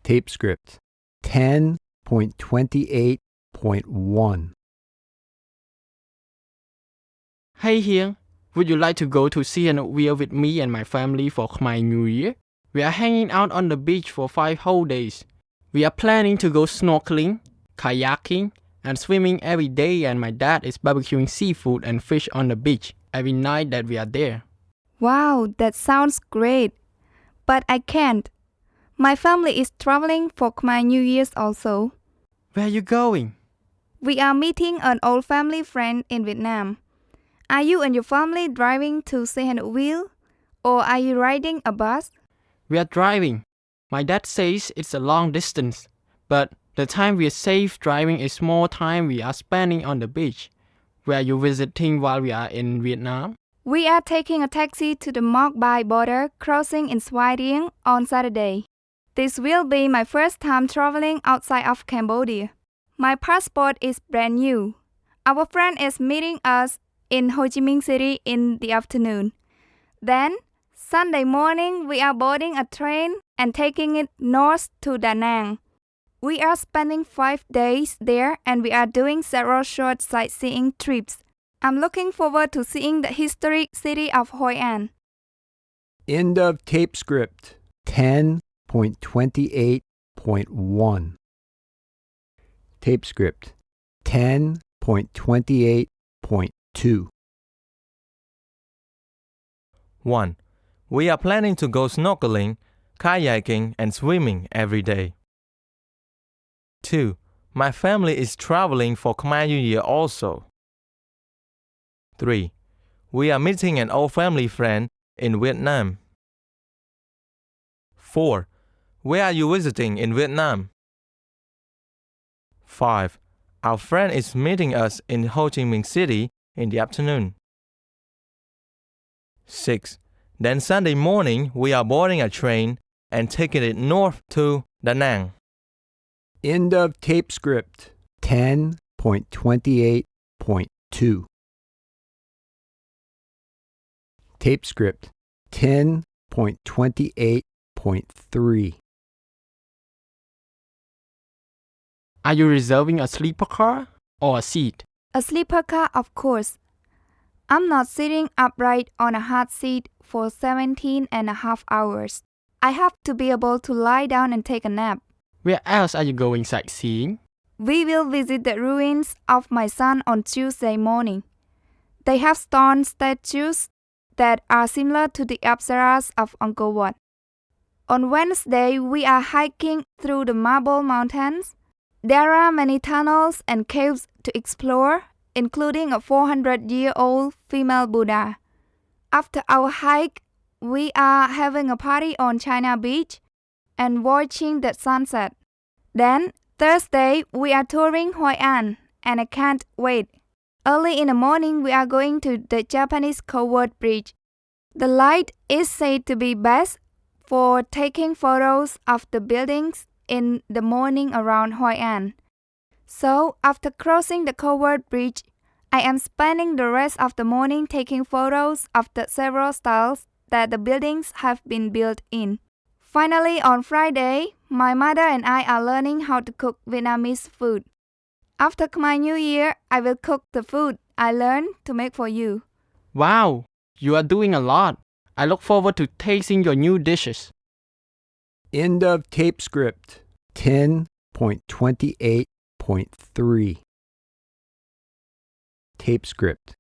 Tape script 10.28.1. Hey here, would you like to go to sea and wheel with me and my family for my New Year? We are hanging out on the beach for 5 whole days. We are planning to go snorkeling, kayaking, and swimming every day, and my dad is barbecuing seafood and fish on the beach every night that we are there. Wow, that sounds great. But I can't. My family is traveling for my New Year's also. Where are you going? We are meeting an old family friend in Vietnam. Are you and your family driving to say wheel, or are you riding a bus? We are driving. My dad says it's a long distance, but the time we are safe driving is more time we are spending on the beach. Where are you visiting while we are in Vietnam? We are taking a taxi to the Moc Bai border crossing in Soi Rieng on Saturday. This will be my first time traveling outside of Cambodia. My passport is brand new. Our friend is meeting us in Ho Chi Minh City in the afternoon. Then, Sunday morning, we are boarding a train and taking it north to Da Nang. We are spending 5 days there and we are doing several short sightseeing trips. I'm looking forward to seeing the historic city of Hoi An. End of tape script 10.28.1. Tape script 10.28.2. 1. We are planning to go snorkeling, kayaking, and swimming every day. 2. My family is traveling for Khmer New Year also. 3. We are meeting an old family friend in Vietnam. 4. Where are you visiting in Vietnam? 5. Our friend is meeting us in Ho Chi Minh City in the afternoon. 6. Then Sunday morning, we are boarding a train and taking it north to Da Nang. End of tape script 10.28.2. Tape script 10.28.3. Are you reserving a sleeper car or a seat? A sleeper car, of course. I'm not sitting upright on a hard seat for 17.5 hours. I have to be able to lie down and take a nap. Where else are you going sightseeing? We will visit the ruins of my son on Tuesday morning. They have stone statues that are similar to the Apsaras of Angkor Wat. On Wednesday, we are hiking through the Marble Mountains. There are many tunnels and caves to explore, including a 400-year-old female Buddha. After our hike, we are having a party on China Beach and watching the sunset. Then, Thursday, we are touring Hoi An, and I can't wait. Early in the morning, we are going to the Japanese covered bridge. The light is said to be best for taking photos of the buildings in the morning around Hoi An. So, after crossing the covered bridge, I am spending the rest of the morning taking photos of the several styles that the buildings have been built in. Finally, on Friday, my mother and I are learning how to cook Vietnamese food. After my New Year, I will cook the food I learned to make for you. Wow, you are doing a lot. I look forward to tasting your new dishes. End of tape script 10.28.3. Tape script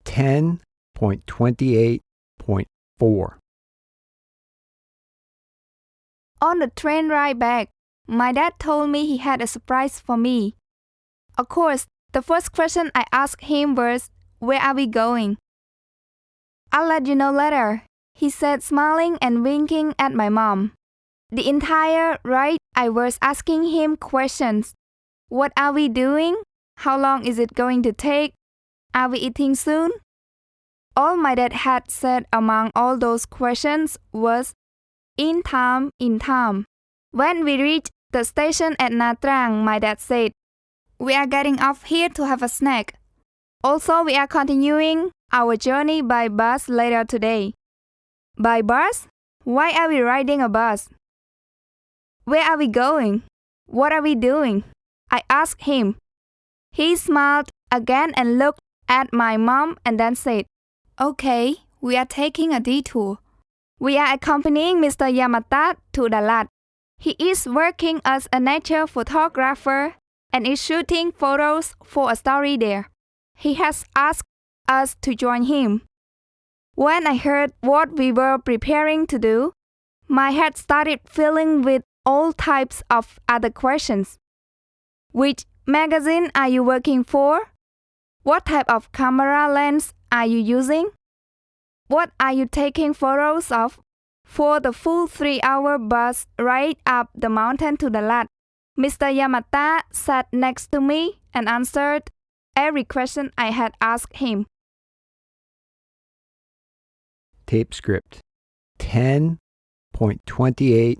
10.28.4. On the train ride back, my dad told me he had a surprise for me. Of course, the first question I asked him was, "Where are we going?" "I'll let you know later," he said, smiling and winking at my mom. The entire ride, I was asking him questions. What are we doing? How long is it going to take? Are we eating soon? All my dad had said among all those questions was, in time, in time. When we reached the station at Nha Trang, my dad said, "We are getting off here to have a snack. Also, we are continuing our journey by bus later today." "By bus? Why are we riding a bus?" Where are we going? What are we doing? I asked him. He smiled again and looked at my mom and then said, Okay, we are taking a detour. We are accompanying Mr. Yamata to Dalat. He is working as a nature photographer and is shooting photos for a story there. He has asked us to join him. When I heard what we were preparing to do, my head started filling with all types of other questions. Which magazine are you working for? What type of camera lens are you using? What are you taking photos of? For the full 3-hour bus ride up the mountain to Dalat, Mr. Yamata sat next to me and answered every question I had asked him. Tape script 10.28.5.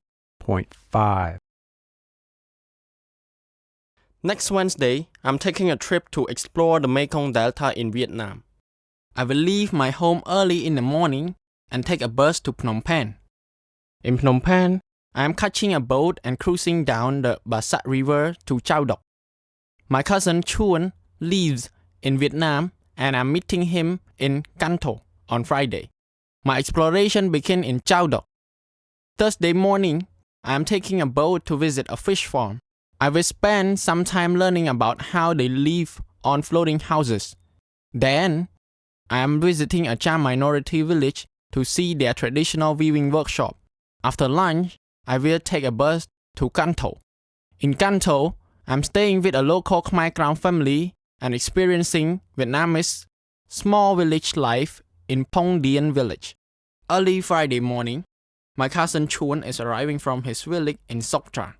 Next Wednesday, I'm taking a trip to explore the Mekong Delta in Vietnam. I will leave my home early in the morning and take a bus to Phnom Penh. In Phnom Penh, I am catching a boat and cruising down the Basat River to Chau Doc. My cousin Chuan lives in Vietnam and I'm meeting him in Can Tho on Friday. My exploration begins in Chau Doc. Thursday morning, I am taking a boat to visit a fish farm. I will spend some time learning about how they live on floating houses. Then, I am visiting a Cham minority village to see their traditional weaving workshop. After lunch, I will take a bus to Can Tho. In Can Tho, I'm staying with a local Khmer Kram family and experiencing Vietnamese small village life in Pong Dien village. Early Friday morning, my cousin Chuan is arriving from his village in Sokha.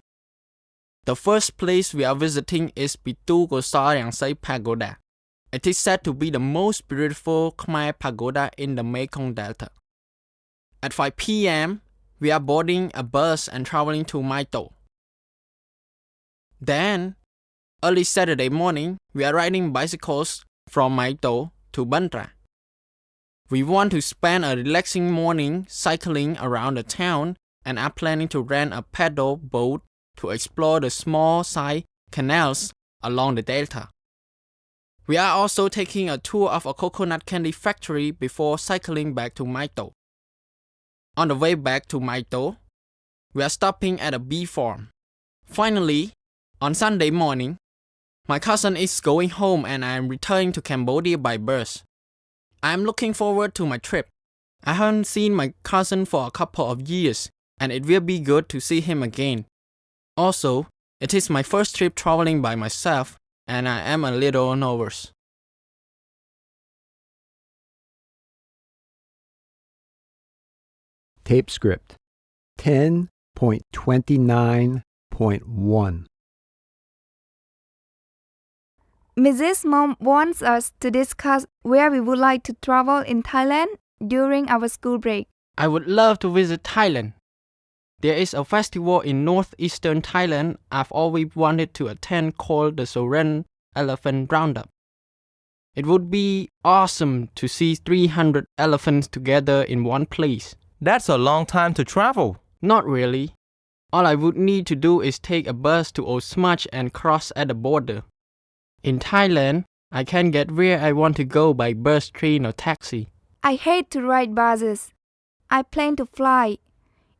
The first place we are visiting is Pitu Kosa Yangsai Pagoda. It is said to be the most beautiful Khmer pagoda in the Mekong Delta. At 5 p.m., we are boarding a bus and traveling to Mai Tho. Then, early Saturday morning, we are riding bicycles from Mai Tho to Ban Tra. We want to spend a relaxing morning cycling around the town and are planning to rent a paddle boat to explore the small side canals along the delta. We are also taking a tour of a coconut candy factory before cycling back to Mai Tho. On the way back to Mai Tho, we are stopping at a bee farm. Finally, on Sunday morning, my cousin is going home and I am returning to Cambodia by bus. I am looking forward to my trip. I haven't seen my cousin for a couple of years and it will be good to see him again. Also, it is my first trip traveling by myself and I am a little nervous. Tape script 10.29.1. Mrs. Mom wants us to discuss where we would like to travel in Thailand during our school break. I would love to visit Thailand. There is a festival in northeastern Thailand I've always wanted to attend called the Soren Elephant Roundup. It would be awesome to see 300 elephants together in one place. That's a long time to travel. Not really. All I would need to do is take a bus to Osmach and cross at the border. In Thailand, I can get where I want to go by bus, train or taxi. I hate to ride buses. I plan to fly.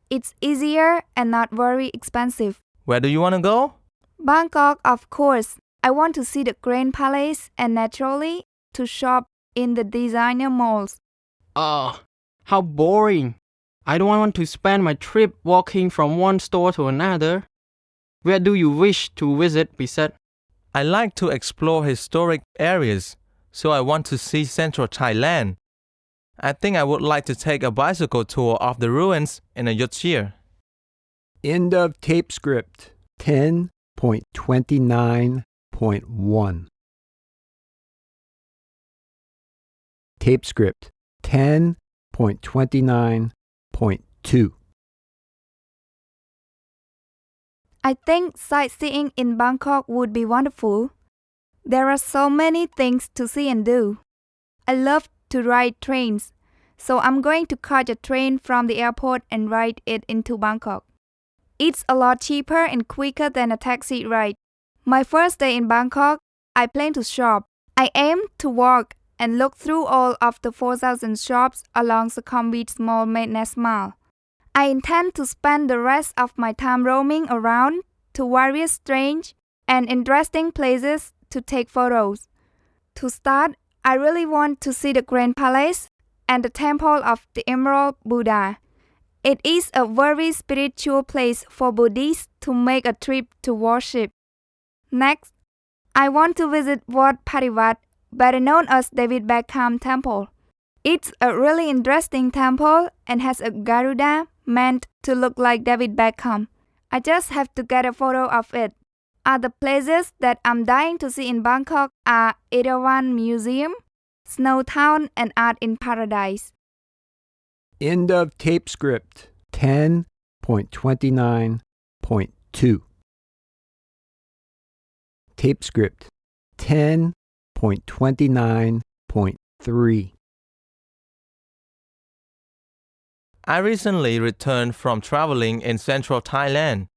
It's easier and not very expensive. Where do you want to go? Bangkok, of course. I want to see the Grand Palace and naturally to shop in the designer malls. Oh, how boring. I don't want to spend my trip walking from one store to another. Where do you wish to visit, Bisat? I like to explore historic areas, so I want to see central Thailand. I think I would like to take a bicycle tour of the ruins in Ayutthaya. End of tape script 10.29.1. Tape script 10.29.2. I think sightseeing in Bangkok would be wonderful. There are so many things to see and do. I love to ride trains, so I'm going to catch a train from the airport and ride it into Bangkok. It's a lot cheaper and quicker than a taxi ride. My first day in Bangkok, I plan to shop. I aim to walk and look through all of the 4,000 shops along Sukhumvit Mall Maintenance Mall. I intend to spend the rest of my time roaming around to various strange and interesting places to take photos. To start, I really want to see the Grand Palace and the Temple of the Emerald Buddha. It is a very spiritual place for Buddhists to make a trip to worship. Next, I want to visit Wat Parivat, better known as David Beckham Temple. It's a really interesting temple and has a Garuda meant to look like David Beckham. I just have to get a photo of it. Other places that I'm dying to see in Bangkok are Erawan Museum, Snow Town, and Art in Paradise. End of tape script 10.29.2. Tape script 10.29.3. I recently returned from traveling in central Thailand.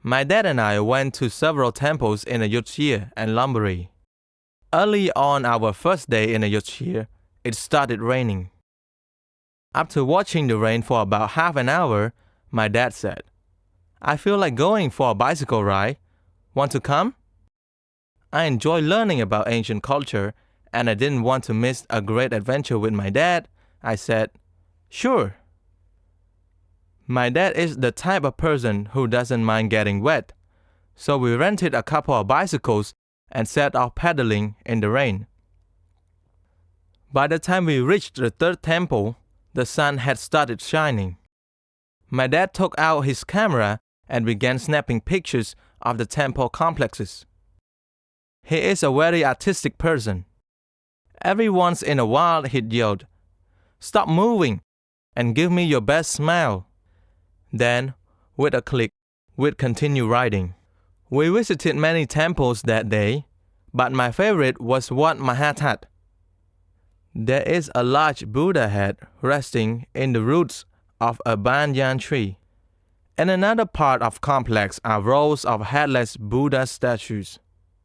My dad and I went to several temples in Ayutthaya and Lopburi. Early on our first day in Ayutthaya, it started raining. After watching the rain for about half an hour, my dad said, "I feel like going for a bicycle ride. Want to come?" I enjoy learning about ancient culture, and I didn't want to miss a great adventure with my dad. I said, "Sure." My dad is the type of person who doesn't mind getting wet, so we rented a couple of bicycles and set off pedaling in the rain. By the time we reached the third temple, the sun had started shining. My dad took out his camera and began snapping pictures of the temple complexes. He is a very artistic person. Every once in a while he'd yelled, "Stop moving and give me your best smile." Then, with a click, we'd continue riding. We visited many temples that day, but my favorite was Wat Mahathat. There is a large Buddha head resting in the roots of a banyan tree. In another part of the complex are rows of headless Buddha statues.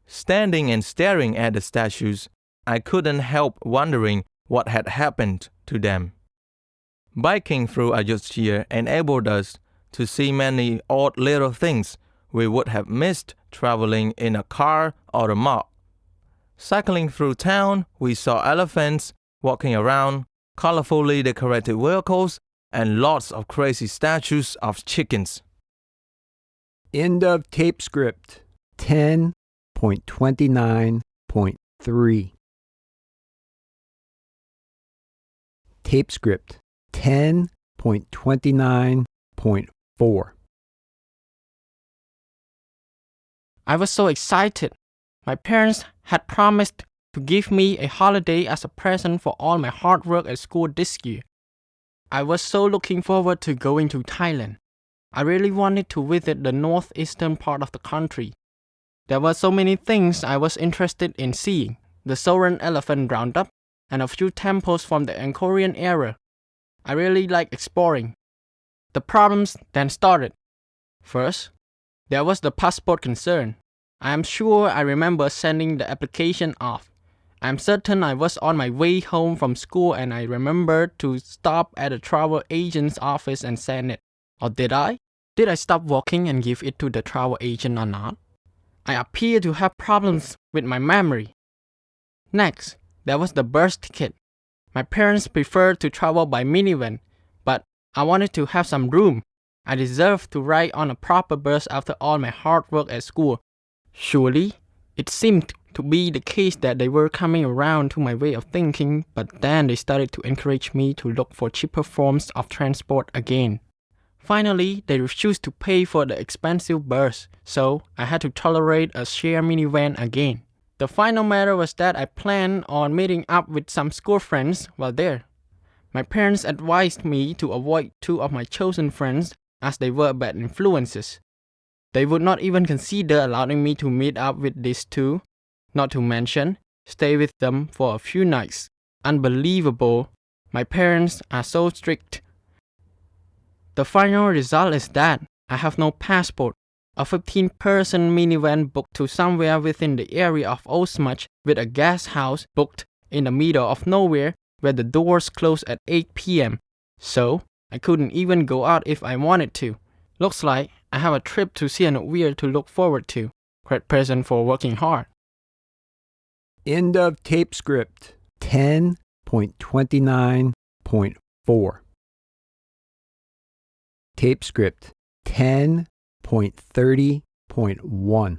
Standing and staring at the statues, I couldn't help wondering what had happened to them. Biking through Ayutthaya enabled us to see many odd little things we would have missed traveling in a car or a mob. Cycling through town, we saw elephants walking around, colorfully decorated vehicles, and lots of crazy statues of chickens. End of tape script 10.29.3. Tape script 10.29.4. I was so excited. My parents had promised to give me a holiday as a present for all my hard work at school this year. I was so looking forward to going to Thailand. I really wanted to visit the northeastern part of the country. There were so many things I was interested in seeing: the Soren Elephant Roundup and a few temples from the Angkorian era. I really liked exploring. The problems then started. First, there was the passport concern. I am sure I remember sending the application off. I am certain I was on my way home from school and I remembered to stop at a travel agent's office and send it. Or did I? Did I stop walking and give it to the travel agent or not? I appear to have problems with my memory. Next, there was the bus ticket. My parents preferred to travel by minivan, but I wanted to have some room. I deserved to ride on a proper bus after all my hard work at school. Surely, it seemed to be the case that they were coming around to my way of thinking, but then they started to encourage me to look for cheaper forms of transport again. Finally, they refused to pay for the expensive bus, so I had to tolerate a share minivan again. The final matter was that I planned on meeting up with some school friends while there. My parents advised me to avoid two of my chosen friends as they were bad influences. They would not even consider allowing me to meet up with these two, not to mention stay with them for a few nights. Unbelievable. My parents are so strict. The final result is that I have no passport. A 15-person minivan booked to somewhere within the area of Osmach with a guest house booked in the middle of nowhere where the doors close at 8 p.m. So, I couldn't even go out if I wanted to. Looks like I have a trip to Sihanoukville to look forward to. Great present for working hard. End of tape script 10.29.4. Tape script 10.30.1.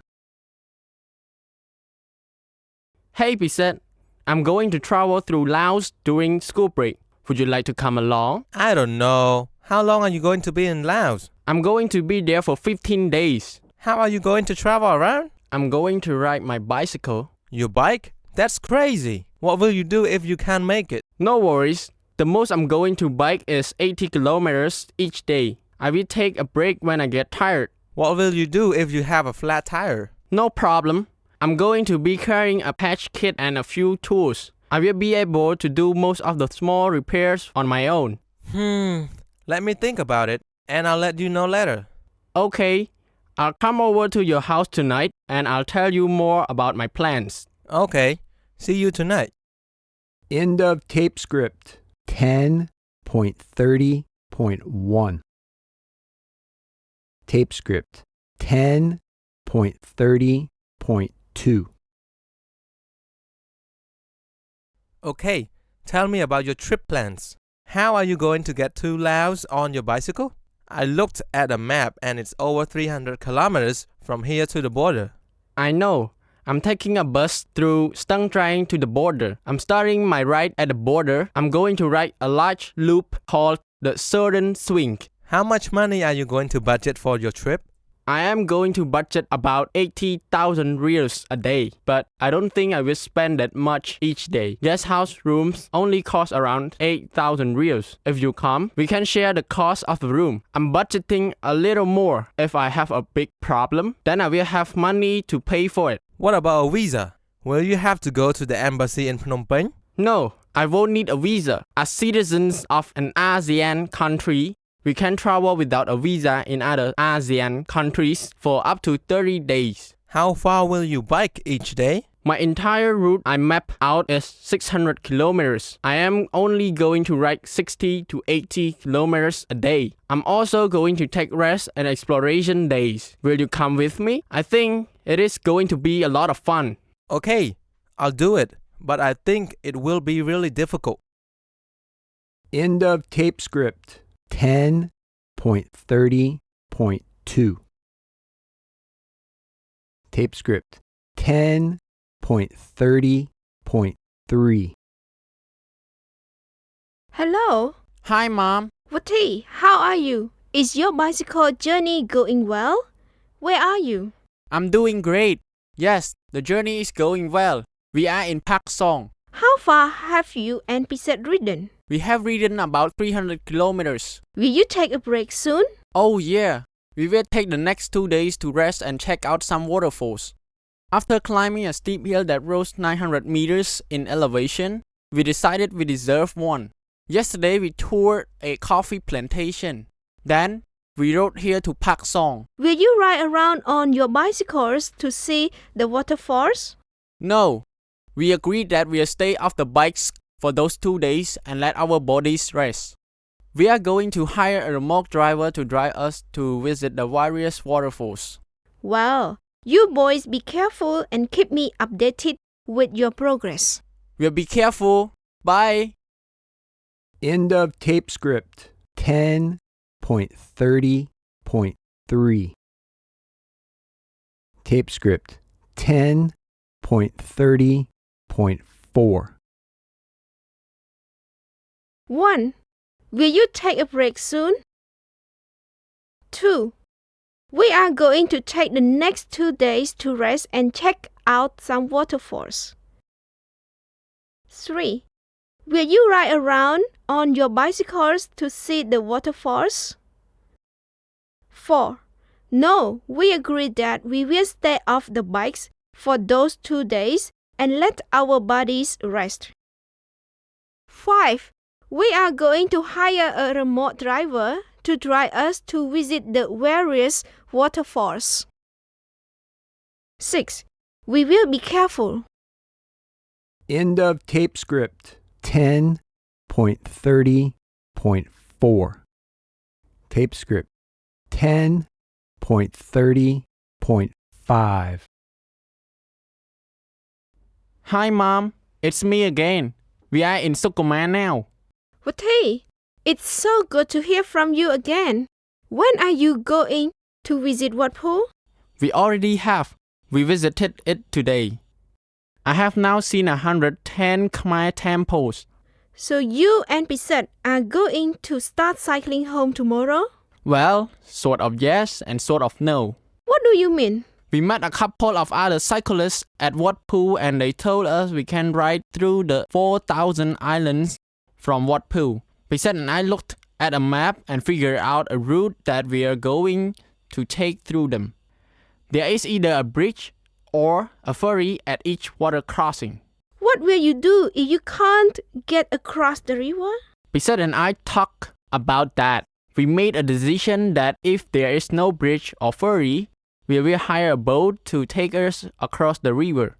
Hey Bisette, I'm going to travel through Laos during school break. Would you like to come along? I don't know. How long are you going to be in Laos? I'm going to be there for 15 days. How are you going to travel around? I'm going to ride my bicycle. Your bike? That's crazy. What will you do if you can't make it? No worries. The most I'm going to bike is 80 kilometers each day. I will take a break when I get tired. What will you do if you have a flat tire? No problem. I'm going to be carrying a patch kit and a few tools. I will be able to do most of the small repairs on my own. Let me think about it, and I'll let you know later. Okay, I'll come over to your house tonight and I'll tell you more about my plans. Okay, see you tonight. End of tape script 10.30.1. Tape script 10.30.2. Okay, tell me about your trip plans. How are you going to get to Laos on your bicycle? I looked at a map and it's over 300 kilometers from here to the border. I know. I'm taking a bus through Stung Trang to the border. I'm starting my ride at the border. I'm going to ride a large loop called the Southern Swing. How much money are you going to budget for your trip? I am going to budget about 80,000 reals a day, but I don't think I will spend that much each day. Guest house rooms only cost around 8,000 reals. If you come, we can share the cost of the room. I'm budgeting a little more. If I have a big problem, then I will have money to pay for it. What about a visa? Will you have to go to the embassy in Phnom Penh? No, I won't need a visa. As citizens of an ASEAN country, we can travel without a visa in other ASEAN countries for up to 30 days. How far will you bike each day? My entire route I map out is 600 kilometers. I am only going to ride 60 to 80 kilometers a day. I'm also going to take rest and exploration days. Will you come with me? I think it is going to be a lot of fun. Okay, I'll do it, but I think it will be really difficult. End of tape script 10.30.2. Tape script 10.30.3. Hello, Hi, Mom. Vati, how are you? Is your bicycle journey going well? Where are you? I'm doing great. Yes, the journey is going well. We are in Pak Song. How far have you and Pisset ridden? We have ridden about 300 kilometers. Will you take a break soon? Oh yeah, we will take the next 2 days to rest and check out some waterfalls. After climbing a steep hill that rose 900 meters in elevation, we decided we deserve one. Yesterday we toured a coffee plantation. Then we rode here to Pak Song. Will you ride around on your bicycles to see the waterfalls? No, we agreed that we'll stay off the bikes for those 2 days and let our bodies rest. We are going to hire a remote driver to drive us to visit the various waterfalls. Well, you boys be careful and keep me updated with your progress. We'll be careful. Bye. End of tape script 10.30.3. Tape script 10.30.4. 1. Will you take a break soon? 2. We are going to take the next 2 days to rest and check out some waterfalls. 3. Will you ride around on your bicycles to see the waterfalls? 4. No, we agreed that we will stay off the bikes for those 2 days and let our bodies rest. 5. We are going to hire a remote driver to drive us to visit the various waterfalls. 6. We will be careful. End of tape script 10.30.4. Tape script 10.30.5. Hi mom, it's me again. We are in Sokha now. But hey, it's so good to hear from you again. When are you going to visit what pool? We already have. We visited it today. I have now seen 110 Khmer temples. So you and Pisat are going to start cycling home tomorrow? Well, sort of yes and sort of no. What do you mean? We met a couple of other cyclists at Wat Phu and they told us we can ride through the 4,000 islands from Wat Phu. Pisat and I looked at a map and figured out a route that we are going to take through them. There is either a bridge or a ferry at each water crossing. What will you do if you can't get across the river? Pisat and I talked about that. We made a decision that if there is no bridge or ferry, we will hire a boat to take us across the river.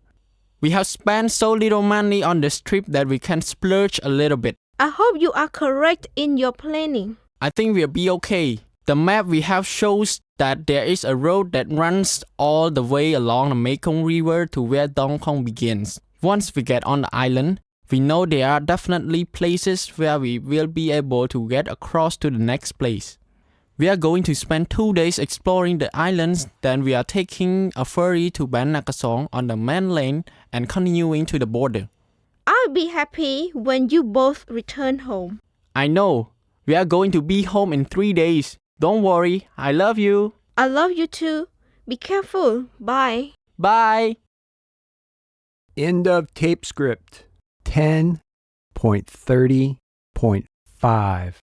We have spent so little money on this trip that we can splurge a little bit. I hope you are correct in your planning. I think we'll be okay. The map we have shows that there is a road that runs all the way along the Mekong River to where Dong Kong begins. Once we get on the island, we know there are definitely places where we will be able to get across to the next place. We are going to spend 2 days exploring the islands, then we are taking a ferry to Ban Nakasong on the mainland and continuing to the border. I'll be happy when you both return home. I know. We are going to be home in 3 days. Don't worry, I love you. I love you too. Be careful. Bye. Bye. End of tape script 10.30.5.